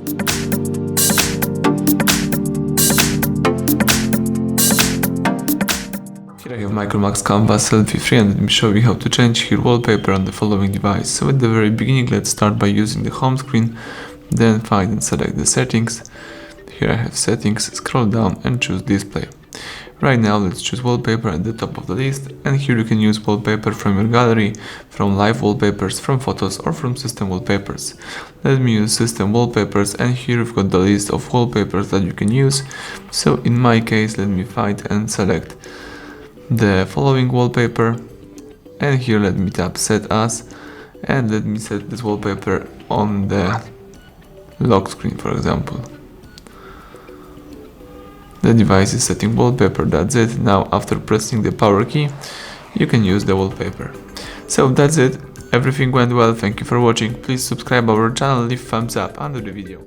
Here I have MICROMAX Selfie 3 and let me show you how to change here wallpaper on the following device. So at the very beginning, let's start by using the home screen, then find and select the settings. Here I have settings, scroll down and choose display. Right now let's choose wallpaper at the top of the list, and here you can use wallpaper from your gallery, from live wallpapers, from photos or from system wallpapers. Let me use system wallpapers, and here we've got the list of wallpapers that you can use. So in my case, let me find and select the following wallpaper, and here let me tap set as, and let me set this wallpaper on the lock screen, for example. The device is setting wallpaper, that's it. Now after pressing the power key, you can use the wallpaper. So that's it, everything went well, thank you for watching. Please subscribe our channel, leave thumbs up under the video.